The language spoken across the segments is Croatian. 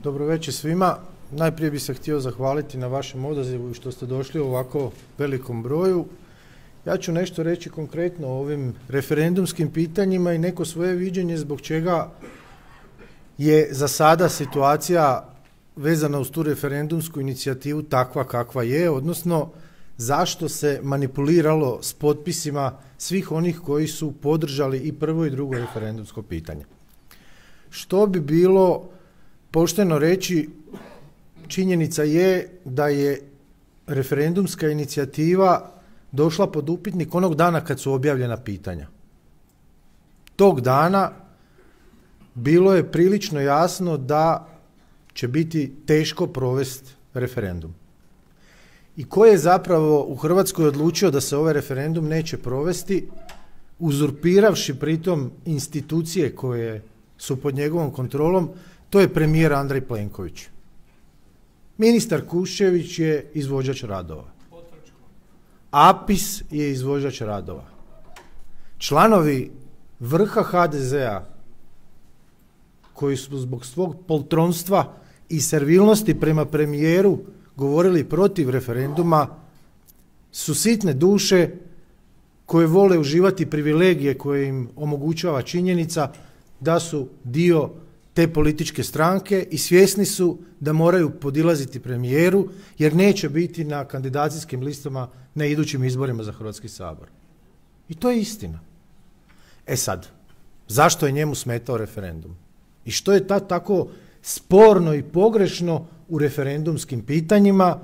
Dobro večer svima. Najprije bih se htio zahvaliti na vašem odazivu i što ste došli u ovako velikom broju. Ja ću nešto reći konkretno o ovim referendumskim pitanjima i neko svoje viđenje zbog čega je za sada situacija vezana uz tu referendumsku inicijativu takva kakva je, odnosno zašto se manipuliralo s potpisima svih onih koji su podržali i prvo i drugo referendumsko pitanje. Što bi bilo pošteno reći, činjenica je da je referendumska inicijativa došla pod upitnik onog dana kad su objavljena pitanja. Tog dana bilo je prilično jasno da će biti teško provesti referendum. I ko je zapravo u Hrvatskoj odlučio da se ovaj referendum neće provesti, uzurpiravši pritom institucije koje su pod njegovom kontrolom, to je premijer Andrej Plenković. Ministar Kuščević je izvođač radova. APIS je izvođač radova. Članovi vrha HDZ-a koji su zbog svog poltronstva i servilnosti prema premijeru govorili protiv referenduma su sitne duše koje vole uživati privilegije koje im omogućava činjenica da su dio te političke stranke i svjesni su da moraju podilaziti premijeru jer neće biti na kandidacijskim listama na idućim izborima za Hrvatski sabor. I to je istina. E sad, zašto je njemu smetao referendum? I što je tako sporno i pogrešno u referendumskim pitanjima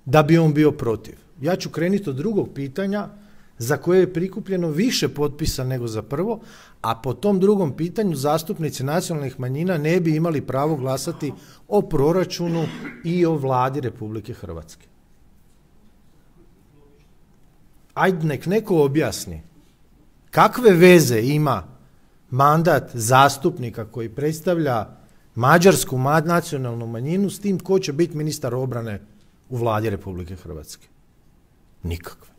da bi on bio protiv? Ja ću krenuti od drugog pitanja za koje je prikupljeno više potpisa nego za prvo, a po tom drugom pitanju zastupnici nacionalnih manjina ne bi imali pravo glasati o proračunu i o Vladi Republike Hrvatske. Ajde, nek neko objasni kakve veze ima mandat zastupnika koji predstavlja mađarsku nacionalnu manjinu s tim ko će biti ministar obrane u Vladi Republike Hrvatske. Nikakve.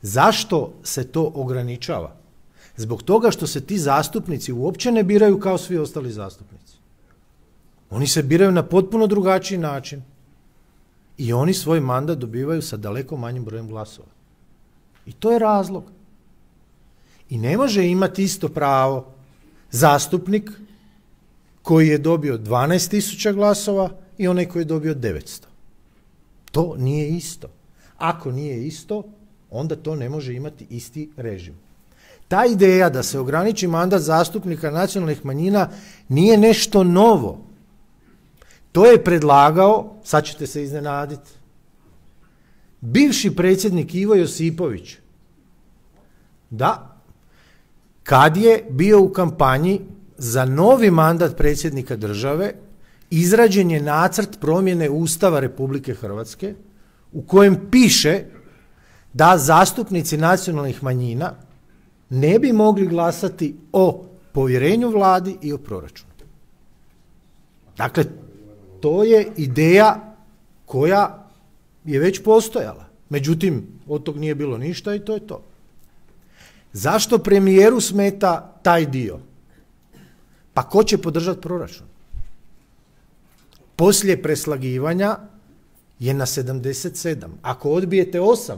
Zašto se to ograničava? Zbog toga što se ti zastupnici uopće ne biraju kao svi ostali zastupnici. Oni se biraju na potpuno drugačiji način i oni svoj mandat dobivaju sa daleko manjim brojem glasova. I to je razlog. I ne može imati isto pravo zastupnik koji je dobio 12.000 glasova i onaj koji je dobio 900. To nije isto. Ako nije isto, onda to ne može imati isti režim. Ta ideja da se ograniči mandat zastupnika nacionalnih manjina nije nešto novo. To je predlagao, sad ćete se iznenaditi, bivši predsjednik Ivo Josipović. Da, kad je bio u kampanji za novi mandat predsjednika države, izrađen je nacrt promjene Ustava Republike Hrvatske u kojem piše da zastupnici nacionalnih manjina ne bi mogli glasati o povjerenju Vladi i o proračunu. Dakle, to je ideja koja je već postojala. Međutim, od tog nije bilo ništa i to je to. Zašto premijeru smeta taj dio? Pa ko će podržati proračun? Poslije preslagivanja je na 77. Ako odbijete 8,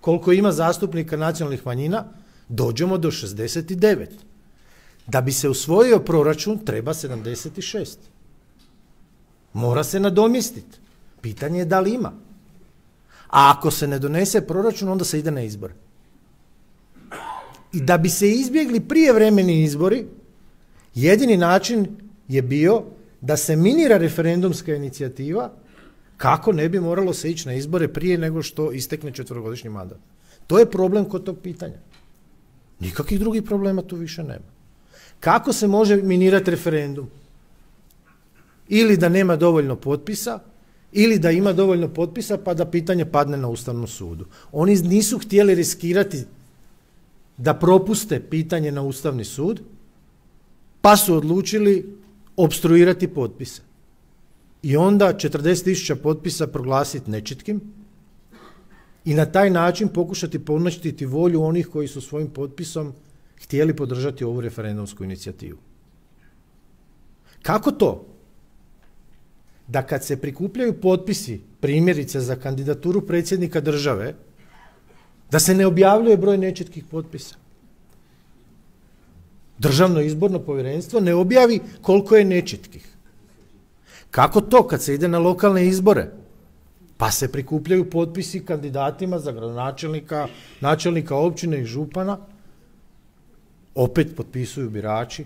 koliko ima zastupnika nacionalnih manjina, dođemo do 69. Da bi se usvojio proračun, treba 76. Mora se nadomjestiti. Pitanje je da li ima. A ako se ne donese proračun, onda se ide na izbore. I da bi se izbjegli prijevremeni izbori, jedini način je bio da se minira referendumska inicijativa kako ne bi moralo se ići na izbore prije nego što istekne 4-godišnji mandat. To je problem kod tog pitanja. Nikakvih drugih problema tu više nema. Kako se može minirati referendum? Ili da nema dovoljno potpisa, ili da ima dovoljno potpisa pa da pitanje padne na Ustavnom sudu. Oni nisu htjeli riskirati da propuste pitanje na Ustavni sud, pa su odlučili opstruirati potpise. I onda 40.000 potpisa proglasiti nečitkim i na taj način pokušati poništiti volju onih koji su svojim potpisom htjeli podržati ovu referendumsku inicijativu. Kako to? Da kad se prikupljaju potpisi, primjerice za kandidaturu predsjednika države, da se ne objavljuje broj nečitkih potpisa. Državno izborno povjerenstvo ne objavi koliko je nečitkih. Kako to kad se ide na lokalne izbore, pa se prikupljaju potpisi kandidatima za gradonačelnika, načelnika općine i župana, opet potpisuju birači,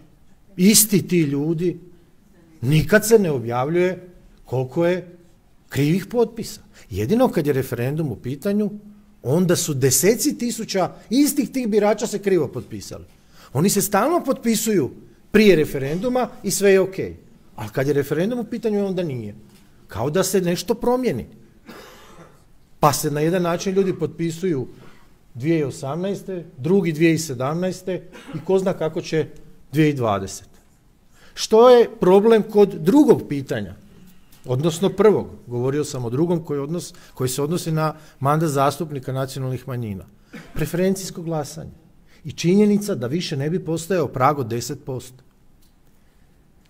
isti ti ljudi, nikad se ne objavljuje koliko je krivih potpisa. Jedino kad je referendum u pitanju, onda su deseci tisuća istih tih birača se krivo potpisali. Oni se stalno potpisuju prije referenduma i sve je ok. Ali kad je referendum u pitanju, onda nije. Kao da se nešto promijeni. Pa se na jedan način ljudi potpisuju 2018. drugi 2017. i ko zna kako će 2020. Što je problem kod drugog pitanja? Odnosno prvog. Govorio sam o drugom koji se odnosi na mandat zastupnika nacionalnih manjina. Preferencijsko glasanje. I činjenica da više ne bi postojao prag od 10%.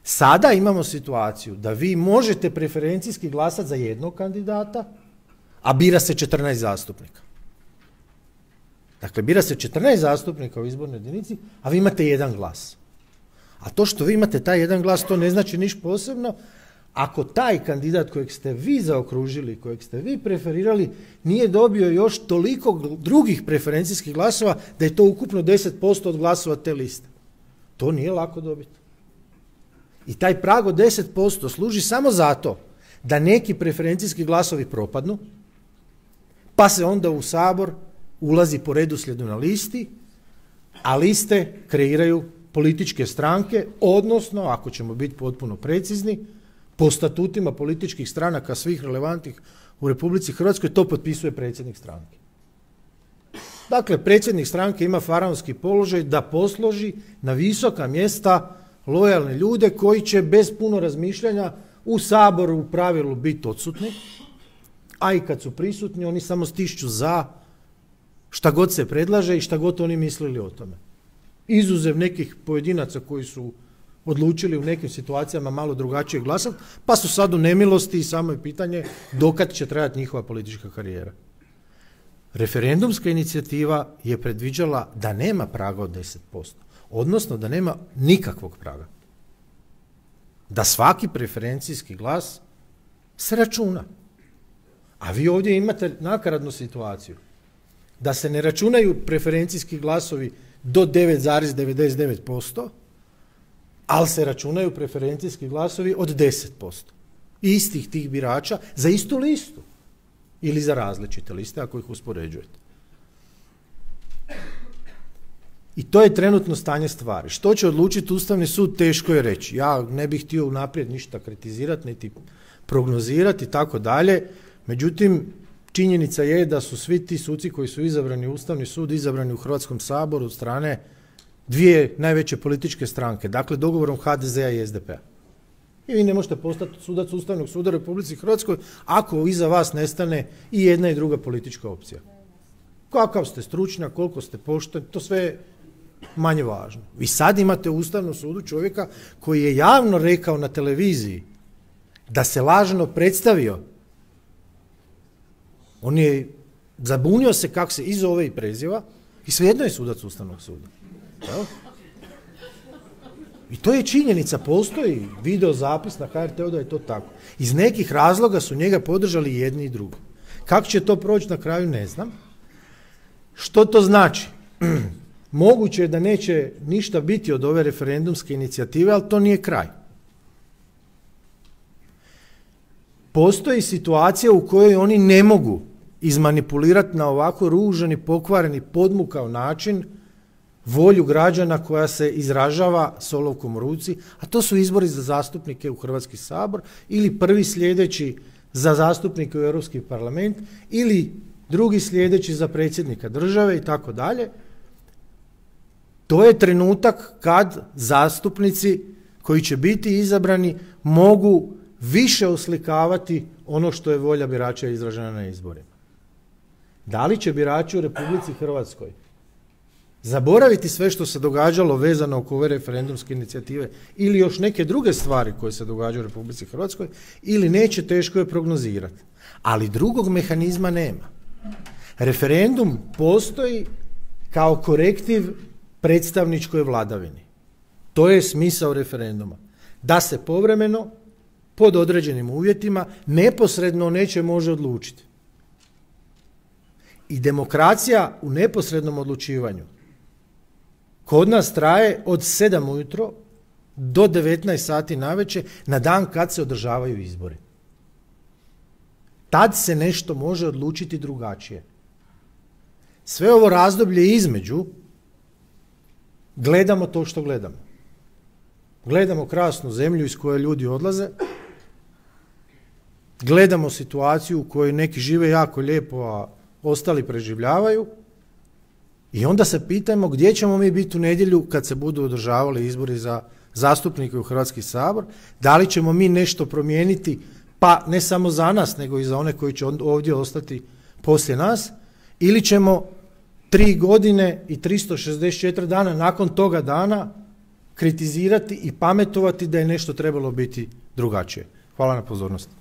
Sada imamo situaciju da vi možete preferencijski glasati za jednog kandidata, a bira se 14 zastupnika. Dakle, bira se 14 zastupnika u izbornoj jedinici, a vi imate jedan glas. A to što vi imate taj jedan glas, to ne znači ništa posebno, ako taj kandidat kojeg ste vi zaokružili, kojeg ste vi preferirali, nije dobio još toliko drugih preferencijskih glasova da je to ukupno 10% od glasova te liste. To nije lako dobiti. I taj prag od 10% služi samo zato da neki preferencijski glasovi propadnu, pa se onda u Sabor ulazi po redoslijedu na listi, a liste kreiraju političke stranke, odnosno, ako ćemo biti potpuno precizni, po statutima političkih stranaka svih relevantnih u Republici Hrvatskoj to potpisuje predsjednik stranke. Dakle, predsjednik stranke ima faraonski položaj da posloži na visoka mjesta lojalne ljude koji će bez puno razmišljanja u Saboru u pravilu biti odsutni, a i kad su prisutni oni samo stišću za šta god se predlaže i šta god oni mislili o tome. Izuzev nekih pojedinaca koji su odlučili u nekim situacijama malo drugačije glasati, pa su sad u nemilosti i samo je pitanje dokad će trajati njihova politička karijera. Referendumska inicijativa je predviđala da nema praga od 10%, odnosno da nema nikakvog praga. Da svaki preferencijski glas se računa. A vi ovdje imate nakaradnu situaciju. Da se ne računaju preferencijski glasovi do 9,99%, ali se računaju preferencijski glasovi od 10%. Istih tih birača za istu listu. Ili za različite liste, ako ih uspoređujete. I to je trenutno stanje stvari. Što će odlučiti Ustavni sud, teško je reći. Ja ne bih htio unaprijed ništa kritizirati, niti prognozirati i tako dalje. Međutim, činjenica je da su svi ti suci koji su izabrani u Ustavni sud, izabrani u Hrvatskom saboru od strane dvije najveće političke stranke, dakle dogovorom HDZ-a i SDP-a. I vi ne možete postati sudac Ustavnog suda u Republici Hrvatskoj ako iza vas nestane i jedna i druga politička opcija. Kakav ste stručnjak, koliko ste pošteni, to sve je manje važno. Vi sad imate u Ustavnom sudu čovjeka koji je javno rekao na televiziji da se lažno predstavio. On je zabunio se kako se i zove i preziva i svejedno je sudac Ustavnog suda. I to je činjenica, postoji video zapis na HRT-u da je to tako. Iz nekih razloga su njega podržali jedni i drugi. Kako će to proći na kraju, ne znam. Što to znači? Moguće je da neće ništa biti od ove referendumske inicijative, ali to nije kraj. Postoji situacija u kojoj oni ne mogu izmanipulirati na ovako ružan i pokvareni, podmukao način volju građana koja se izražava s olovkom u ruci, a to su izbori za zastupnike u Hrvatski sabor ili prvi sljedeći za zastupnike u Europski parlament ili drugi sljedeći za predsjednika države i tako dalje. To je trenutak kad zastupnici koji će biti izabrani mogu više oslikavati ono što je volja birača izražena na izborima. Da li će birači u Republici Hrvatskoj zaboraviti sve što se događalo vezano oko ove referendumske inicijative ili još neke druge stvari koje se događaju u Republici Hrvatskoj, ili neće, teško je prognozirati. Ali drugog mehanizma nema. Referendum postoji kao korektiv predstavničkoj vladavini. To je smisao referenduma. Da se povremeno, pod određenim uvjetima, neposredno o nečem može odlučiti. I demokracija u neposrednom odlučivanju kod nas traje od 7 ujutro do 19 sati navečer na dan kad se održavaju izbori. Tad se nešto može odlučiti drugačije. Sve ovo razdoblje između gledamo to što gledamo. Gledamo krasnu zemlju iz koje ljudi odlaze, gledamo situaciju u kojoj neki žive jako lijepo, a ostali preživljavaju, i onda se pitajmo gdje ćemo mi biti u nedjelju kad se budu održavali izbori za zastupnike u Hrvatski sabor, da li ćemo mi nešto promijeniti, pa ne samo za nas, nego i za one koji će ovdje ostati poslije nas, ili ćemo 3 godine i 364 dana nakon toga dana kritizirati i pametovati da je nešto trebalo biti drugačije. Hvala na pozornosti.